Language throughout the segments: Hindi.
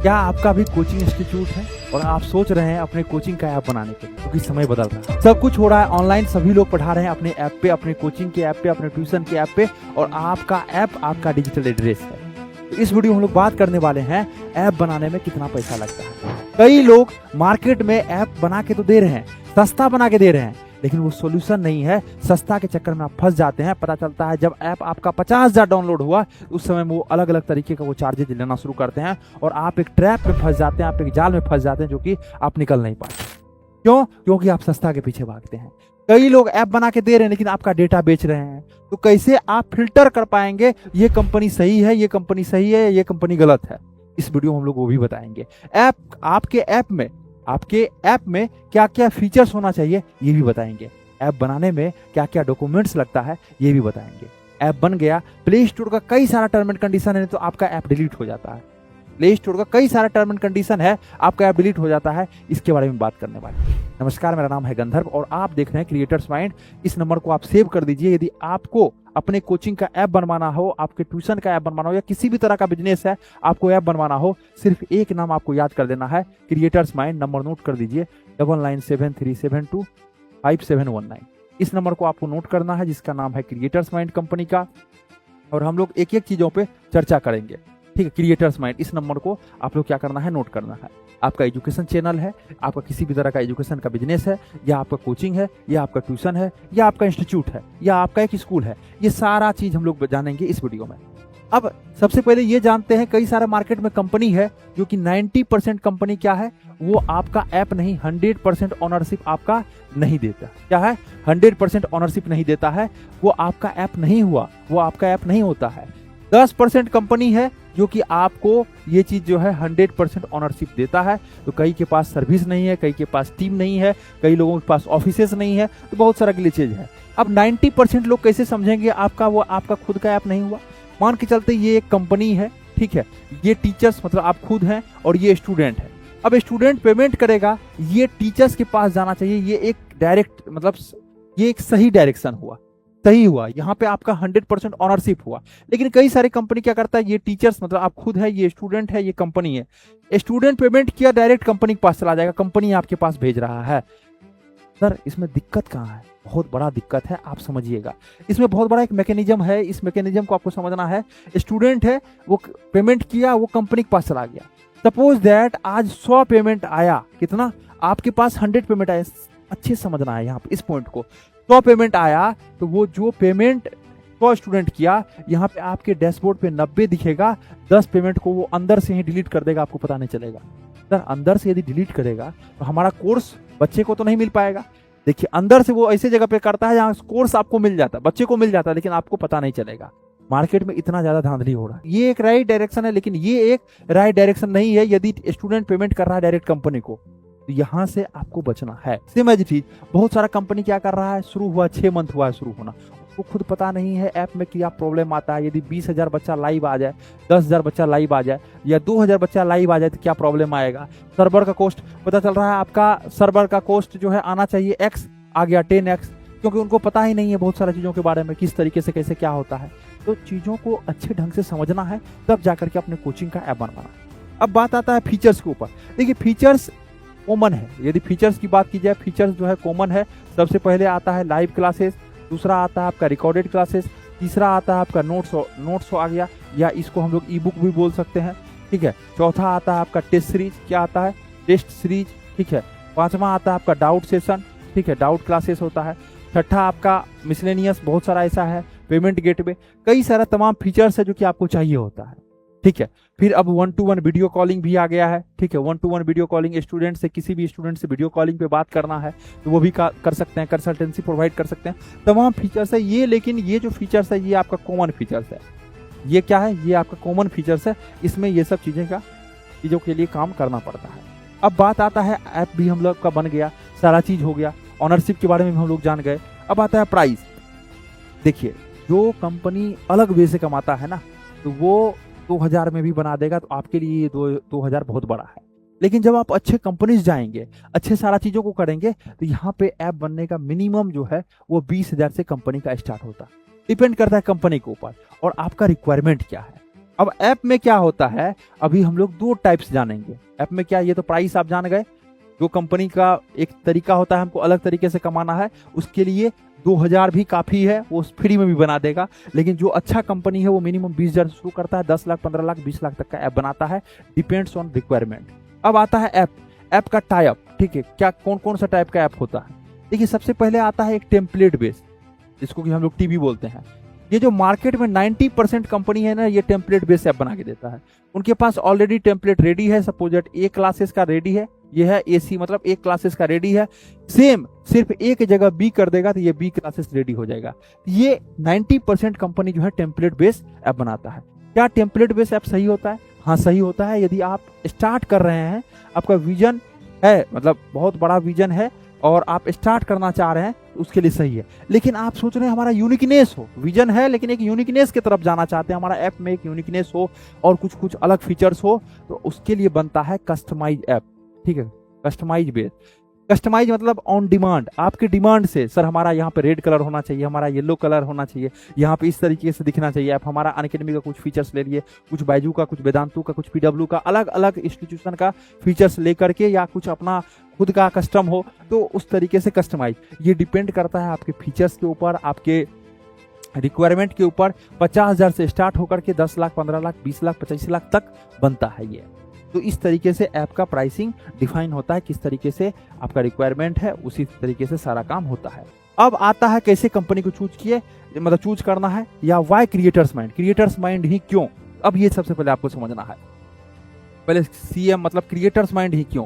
क्या आपका भी कोचिंग इंस्टीट्यूट है और आप सोच रहे हैं अपने कोचिंग का ऐप बनाने के लिए, क्योंकि समय बदल रहा है, सब कुछ हो रहा है ऑनलाइन, सभी लोग पढ़ा रहे हैं अपने ऐप पे, अपने कोचिंग के ऐप पे, अपने ट्यूशन के ऐप पे, और आपका ऐप आपका डिजिटल एड्रेस है। तो इस वीडियो में हम लोग बात करने वाले हैं ऐप बनाने में कितना पैसा लगता है। कई लोग मार्केट में ऐप बना के तो दे रहे हैं, सस्ता बना के दे रहे हैं, लेकिन वो सॉल्यूशन नहीं है। सस्ता के चक्कर में आप फंस जाते हैं। पता चलता है जब ऐप आपका 50,000 डाउनलोड हुआ, उस समय वो अलग अलग तरीके का वो चार्जेज लेना शुरू करते हैं और आप एक ट्रैप में फंस जाते हैं, आप एक जाल में फंस जाते हैं, जो कि आप निकल नहीं पाते। क्यों? क्योंकि आप सस्ता के पीछे भागते हैं। कई लोग ऐप बना के दे रहे हैं लेकिन आपका डेटा बेच रहे हैं। तो कैसे आप फिल्टर कर पाएंगे ये कंपनी सही है, ये कंपनी सही है, ये कंपनी गलत है? इस वीडियो में हम लोग वो भी बताएंगे। आपके ऐप में क्या क्या फीचर्स होना चाहिए ये भी बताएंगे। ऐप बनाने में क्या क्या डॉक्यूमेंट्स लगता है ये भी बताएंगे। ऐप बन गया, प्ले स्टोर का कई सारा टर्म एंड कंडीशन है तो आपका ऐप डिलीट हो जाता है। प्ले स्टोर का कई सारा टर्म एंड कंडीशन है, आपका ऐप डिलीट हो जाता है। इसके बारे में बात करने वाले। नमस्कार, मेरा नाम है गंधर्व और आप देख रहे हैं क्रिएटर्स माइंड। इस नंबर को आप सेव कर दीजिए। यदि आपको अपने कोचिंग का ऐप बनवाना हो, आपके ट्यूशन का ऐप बनवाना हो, या किसी भी तरह का बिजनेस है आपको ऐप बनवाना हो, सिर्फ एक नाम आपको याद कर देना है, क्रिएटर्स माइंड। नंबर नोट कर दीजिए 9973725719। इस नंबर को आपको नोट करना है, जिसका नाम है क्रिएटर्स माइंड कंपनी का। और हम लोग एक एक चीजों पे चर्चा करेंगे, ठीक है। क्रिएटर्स माइंड, इस नंबर को आप लोग क्या करना है, नोट करना है। आपका एजुकेशन चैनल है, आपका किसी भी तरह का एजुकेशन का बिजनेस है, या आपका कोचिंग है, या आपका ट्यूशन है, या आपका इंस्टीट्यूट है, या आपका एक स्कूल है, ये सारा चीज हम लोग जानेंगे इस वीडियो में। अब सबसे पहले ये जानते हैं, कई सारा मार्केट में कंपनी है जो कि 90% कंपनी क्या है, वो आपका ऐप नहीं, 100% ऑनरशिप आपका नहीं देता। क्या है? 100% ऑनरशिप नहीं देता है। वो आपका ऐप नहीं हुआ, वो आपका ऐप नहीं होता है। 10% कंपनी है जो कि आपको ये चीज जो है 100% ऑनरशिप देता है। तो कई के पास सर्विस नहीं है, कई के पास टीम नहीं है, कई लोगों के पास ऑफिसेस नहीं है, तो बहुत सारा ग्लिचेज है। अब 90% लोग कैसे समझेंगे आपका खुद का ऐप नहीं हुआ? मान के चलते ये एक कंपनी है, ठीक है, ये टीचर्स मतलब आप खुद हैं और ये स्टूडेंट है। अब स्टूडेंट पेमेंट करेगा, ये टीचर्स के पास जाना चाहिए। ये एक डायरेक्ट मतलब ये एक सही डायरेक्शन हुआ, सही हुआ, यहाँ पे आपका 100% ऑनरशिप हुआ। लेकिन कई सारी कंपनी क्या करता है, ये टीचर्स मतलब आप खुद है, ये स्टूडेंट है, ये कंपनी है। स्टूडेंट पेमेंट किया, डायरेक्ट कंपनी के पास चला जाएगा, कंपनी आपके पास भेज रहा है। सर इसमें दिक्कत कहाँ है? बहुत बड़ा दिक्कत है, आप समझिएगा। इसमें बहुत बड़ा एक मैकेनिज्म है, इस मैकेनिज्म को आपको समझना है। स्टूडेंट है, वो पेमेंट किया, वो कंपनी के पास चला गया। सपोज दैट आज 100 पेमेंट आया, कितना? आपके पास 100 पेमेंट आया। अच्छे समझना है यहाँ पे इस पॉइंट को। 100 पेमेंट आया तो वो जो पेमेंट 100 स्टूडेंट किया, यहाँ पे आपके डैशबोर्ड पे 90 दिखेगा। 10 पेमेंट को वो अंदर से ही डिलीट कर देगा, आपको पता नहीं चलेगा। सर अंदर से यदि डिलीट करेगा तो हमारा कोर्स बच्चे को तो नहीं मिल पाएगा। देखिए अंदर से वो ऐसे जगह पे करता है जहाँ कोर्स आपको मिल जाता है, बच्चे को मिल जाता है, लेकिन आपको पता नहीं चलेगा। मार्केट में इतना ज्यादा धांधली हो रहा है। ये एक राइट डायरेक्शन है, लेकिन ये एक राइट डायरेक्शन नहीं है। यदि स्टूडेंट पेमेंट कर रहा है डायरेक्ट कंपनी को, तो यहाँ से आपको बचना है। सेम एज चीज बहुत सारा कंपनी क्या कर रहा है, शुरू हुआ 6 मंथ हुआ है शुरू होना, उसको खुद पता नहीं है ऐप में क्या प्रॉब्लम आता है। यदि 20,000 बच्चा लाइव आ जाए, 10,000 बच्चा लाइव आ जाए, या 2,000 बच्चा लाइव आ जाए तो क्या प्रॉब्लम आएगा। सर्वर का कॉस्ट पता चल रहा है, आपका सर्वर का कॉस्ट जो है आना चाहिए X, आ गया 10X, क्योंकि उनको पता ही नहीं है बहुत सारी चीजों के बारे में, किस तरीके से कैसे क्या होता है। तो चीजों को अच्छे ढंग से समझना है, तब जाकर के अपने कोचिंग का ऐप बनवाना है। अब बात आता है फीचर्स के ऊपर। देखिए फीचर्स कॉमन है। यदि फीचर्स की बात की जाए, फीचर्स जो है कॉमन है। सबसे पहले आता है लाइव क्लासेस, दूसरा आता है आपका रिकॉर्डेड क्लासेस, तीसरा आता है आपका नोट्स आ गया, या इसको हम लोग ई बुक भी बोल सकते हैं, ठीक है। चौथा आता है आपका टेस्ट सीरीज, क्या आता है, टेस्ट सीरीज, ठीक है। पांचवा आता है आपका डाउट सेशन, ठीक है, डाउट क्लासेस होता है। छठा आपका मिसलेनियस, बहुत सारा ऐसा है, पेमेंट गेटवे, कई सारा तमाम फीचर्स है जो कि आपको चाहिए होता है, ठीक है। फिर अब 1-to-1 वीडियो कॉलिंग भी आ गया है, ठीक है। 1-to-1 वीडियो कॉलिंग, स्टूडेंट से किसी भी स्टूडेंट से वीडियो कॉलिंग पे बात करना है तो वो भी कर सकते हैं, कंसल्टेंसी प्रोवाइड कर सकते हैं, तमाम फीचर्स है ये। लेकिन ये जो फीचर्स है ये आपका कॉमन फीचर्स है। ये क्या है? ये आपका कॉमन फीचर्स है। इसमें ये सब चीजों के लिए काम करना पड़ता है। अब बात आता है, ऐप भी हम लोग का बन गया, सारा चीज हो गया, ऑनरशिप के बारे में हम लोग जान गए। अब आता है प्राइस। देखिए जो कंपनी अलग वे से कमाता है ना, तो वो 2,000 में भी बना देगा, तो आपके लिए ये 2,000 बहुत बड़ा है। लेकिन जब आप अच्छे कंपनीज जाएंगे, अच्छे सारा चीजों को करेंगे, तो यहाँ पे ऐप बनने का मिनिमम जो है वो 20,000 से कंपनी का स्टार्ट होता है। डिपेंड करता है कंपनी के ऊपर और आपका रिक्वायरमेंट क्या है। अब ऐप में क्या होता है, अभी हम लोग दो टाइप्स जानेंगे। ऐप में क्या, ये तो प्राइस आप जान गए, जो कंपनी का एक तरीका होता है हमको अलग तरीके से कमाना है, उसके लिए 2000 भी काफी है, वो फ्री में भी बना देगा। लेकिन जो अच्छा कंपनी है वो मिनिमम 20,000 से शुरू करता है, 10 लाख 15 लाख 20 लाख तक का ऐप बनाता है, डिपेंड्स ऑन रिक्वायरमेंट। अब आता है ऐप का टाइप, ठीक है, क्या कौन कौन सा टाइप का ऐप होता है। देखिए सबसे पहले आता है एक टेम्पलेट बेस, जिसको कि हम लोग टीबी बोलते हैं। ये जो मार्केट में 90% कंपनी है ना, ये टेम्पलेट बेस ऐप बना के देता है। उनके पास ऑलरेडी टेम्पलेट रेडी है, सपोज ए क्लासेस का रेडी है, ये है एसी मतलब एक क्लासेस का रेडी है, सेम सिर्फ एक जगह बी कर देगा तो ये बी क्लासेस रेडी हो जाएगा। ये 90% कंपनी जो है टेम्पलेट बेस ऐप बनाता है। क्या टेम्पलेट बेस ऐप सही होता है? हाँ सही होता है। यदि आप स्टार्ट कर रहे हैं, आपका विजन है, मतलब बहुत बड़ा विजन है और आप स्टार्ट करना चाह रहे हैं, तो उसके लिए सही है। लेकिन आप सोच रहे हैं हमारा यूनिकनेस हो, विजन है लेकिन एक यूनिकनेस की तरफ जाना चाहते हैं, हमारा ऐप में एक यूनिकनेस हो और कुछ कुछ अलग फीचर्स हो, तो उसके लिए बनता है कस्टमाइज ऐप, ठीक है। कस्टमाइज बेस, कस्टमाइज मतलब ऑन डिमांड, आपके डिमांड से, सर हमारा यहाँ पे रेड कलर होना चाहिए, हमारा येलो कलर होना चाहिए, यहाँ पे इस तरीके से दिखना चाहिए। आप हमारा अनअकैडमी का कुछ फीचर्स ले लिए, कुछ बायजू का, कुछ वेदांतु का, कुछ पीडब्ल्यू का, अलग अलग इंस्टीट्यूशन का फीचर्स लेकर के, या कुछ अपना खुद का कस्टम हो, तो उस तरीके से कस्टमाइज। ये डिपेंड करता है आपके फीचर्स के ऊपर, आपके रिक्वायरमेंट के ऊपर। 50,000 से स्टार्ट होकर के 10 लाख 15 लाख 20 लाख 25 लाख तक बनता है ये। तो इस तरीके से ऐप का प्राइसिंग डिफाइन होता है, किस तरीके से आपका रिक्वायरमेंट है उसी तरीके से सारा काम होता है। अब आता है कैसे कंपनी को चूज करना है, या why creators mind, creators mind ही क्यों। अब ये सबसे पहले आपको समझना है, पहले सीएम मतलब क्रिएटर्स माइंड ही क्यों।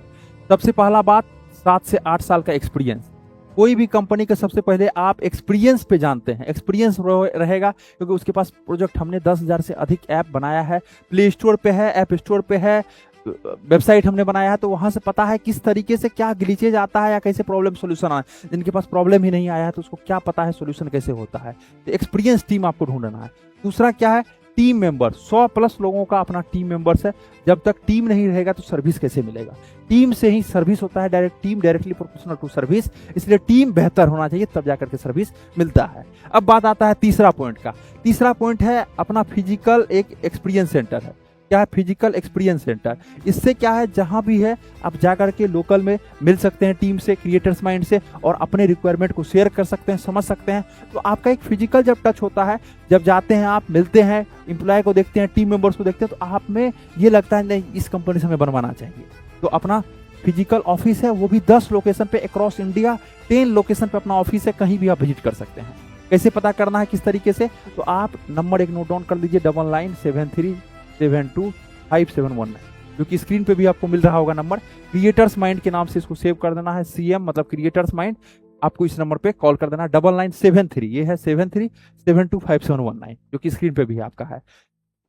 सबसे पहला बात, 7 से 8 साल का एक्सपीरियंस। कोई भी कंपनी का सबसे पहले आप एक्सपीरियंस पे जानते हैं, एक्सपीरियंस रहेगा, क्योंकि उसके पास प्रोजेक्ट, हमने 10,000 से अधिक ऐप बनाया है, प्ले स्टोर पे है, ऐप स्टोर पे है, वेबसाइट हमने बनाया है, तो वहां से पता है किस तरीके से क्या ग्लिचेज आता है या कैसे प्रॉब्लम सोल्यूशन आया। जिनके पास प्रॉब्लम ही नहीं आया है तो उसको क्या पता है सोल्यूशन कैसे होता है। तो एक्सपीरियंस टीम आपको ढूंढना है। दूसरा क्या है, टीम मेंबर। 100+ लोगों का अपना टीम मेंबर्स है। जब तक टीम नहीं रहेगा तो सर्विस कैसे मिलेगा। टीम से ही सर्विस होता है, team directly proportional to service, इसलिए टीम बेहतर होना चाहिए, तब जाकर के सर्विस मिलता है। अब बात आता है तीसरा पॉइंट का। तीसरा पॉइंट है अपना फिजिकल एक एक्सपीरियंस सेंटर है। क्या है? Physical experience centre. इससे क्या है, जहां भी है आप जाकर के लोकल में मिल सकते हैं टीम से, क्रिएटर्स माइंड से, और अपने रिक्वायरमेंट को शेयर कर सकते हैं, समझ सकते हैं। तो आपका एक फिजिकल जब टच होता है, जब जाते हैं आप, मिलते हैं, एम्प्लॉय को देखते हैं, टीम मेंबर्स को देखते हैं, तो आप में ये लगता है नहीं इस कंपनी से हमें बनवाना चाहिए। तो अपना फिजिकल ऑफिस है, वो भी 10 लोकेशन पे अक्रॉस इंडिया, 10 लोकेशन पे अपना ऑफिस है, कहीं भी आप विजिट कर सकते हैं। कैसे पता करना है, किस तरीके से, तो आप नंबर एक नोट डाउन कर लीजिए, 9973725719, जो कि स्क्रीन पे भी आपको मिल रहा होगा नंबर। क्रिएटर्स माइंड के नाम से इसको सेव कर देना है, सीएम मतलब क्रिएटर्स माइंड। आपको इस नंबर पे कॉल कर देना है 9973, ये है 73725719, जो कि स्क्रीन पे भी आपका है।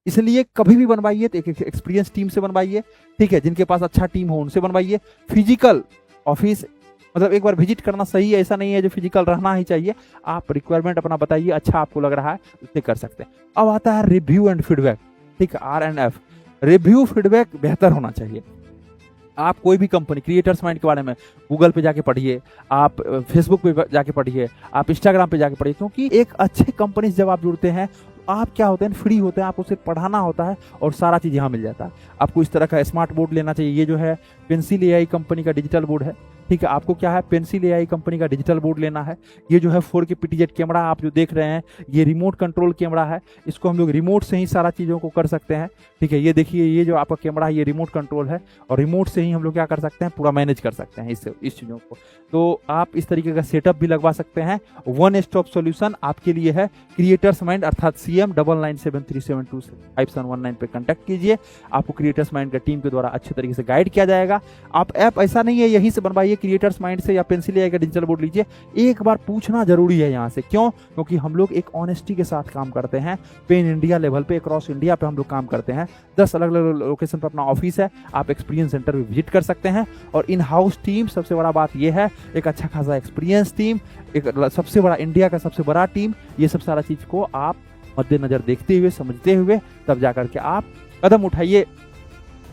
इसलिए कभी भी बनवाइए तो एक एक्सपीरियंस टीम से बनवाइए, ठीक है, जिनके पास अच्छा टीम हो उनसे बनवाइए। फिजिकल ऑफिस मतलब एक बार विजिट करना सही है, ऐसा नहीं है जो फिजिकल रहना ही चाहिए। आप रिक्वायरमेंट अपना बताइए, अच्छा आपको लग रहा है उससे कर सकते हैं। अब आता है रिव्यू एंड फीडबैक, ठीक है, R&F। रिव्यू फीडबैक बेहतर होना चाहिए। आप कोई भी कंपनी, क्रिएटर्स माइंड के बारे में गूगल पे जाके पढ़िए, आप फेसबुक पे जाके पढ़िए, आप इंस्टाग्राम पे जाके पढ़िए, क्योंकि एक अच्छे कंपनी से जब आप जुड़ते हैं तो आप क्या होते हैं, फ्री होते हैं, आपको सिर्फ पढ़ाना होता है और सारा चीज़ यहाँ मिल जाता है। आपको इस तरह का स्मार्ट बोर्ड लेना चाहिए। ये जो है पेंसिल AI कंपनी का डिजिटल बोर्ड है, ठीक है। आपको क्या है, पेंसिल AI कंपनी का डिजिटल बोर्ड लेना है। ये जो है 4K PTZ कैमरा आप जो देख रहे हैं, ये रिमोट कंट्रोल कैमरा है। इसको हम लोग रिमोट से ही सारा चीज़ों को कर सकते हैं, ठीक है। ये देखिए, ये जो आपका कैमरा है ये रिमोट कंट्रोल है, और रिमोट से ही हम लोग क्या कर सकते हैं, पूरा मैनेज कर सकते हैं इस चीज़ों को। तो आप इस तरीके का सेटअप भी लगवा सकते हैं। वन स्टॉप सोल्यूशन आपके लिए है क्रिएटर्स माइंड, अर्थात CM 9973725719 पे कॉन्टैक्ट कीजिए। आपको क्रिएटर्स माइंड का टीम के द्वारा अच्छे तरीके से गाइड किया जाएगा। आप ऐप ऐसा नहीं है यहीं से बनवाइए, क्रिएटर्स माइंड से या पेंसिल AI का डिजिटल बोर्ड लीजिए। एक बार पूछना जरूरी है यहाँ से, क्यों? क्योंकि हम लोग एक ऑनेस्टी के साथ काम करते हैं। पेन इंडिया लेवल पे, अक्रॉस इंडिया पे हम लोग काम करते हैं। 10 अलग अलग लोकेशन पर अपना ऑफिस है। आप एक्सपीरियंस सेंटर भी विजिट कर सकते हैं। और इन हाउस टीम, सबसे बड़ा बात यह है, एक अच्छा खासा एक्सपीरियंस टीम, एक सबसे बड़ा, इंडिया का सबसे बड़ा टीम। ये सब सारा चीज को आप मद्देनजर देखते हुए, समझते हुए, तब जाकर के आप कदम उठाइए।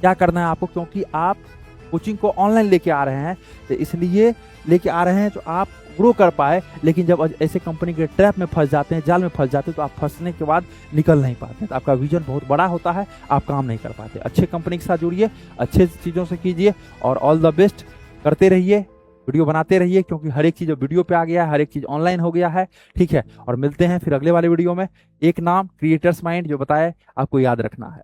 क्या करना है आपको, क्योंकि आप कोचिंग को ऑनलाइन लेके आ रहे हैं, तो इसलिए लेके आ रहे हैं तो आप ग्रो कर पाए। लेकिन जब ऐसे कंपनी के ट्रैप में फंस जाते हैं, जाल में फंस जाते हैं, तो आप फंसने के बाद निकल नहीं पाते, तो आपका विजन बहुत बड़ा होता है, आप काम नहीं कर पाते। अच्छे कंपनी के साथ जुड़िए, अच्छे चीज़ों से कीजिए और ऑल द बेस्ट करते रहिए, वीडियो बनाते रहिए, क्योंकि हर एक चीज़ वीडियो पे आ गया है, हर एक चीज़ ऑनलाइन हो गया है। ठीक है, और मिलते हैं फिर अगले वाले वीडियो में। एक नाम क्रिएटर्स माइंड जो बताए आपको याद रखना है।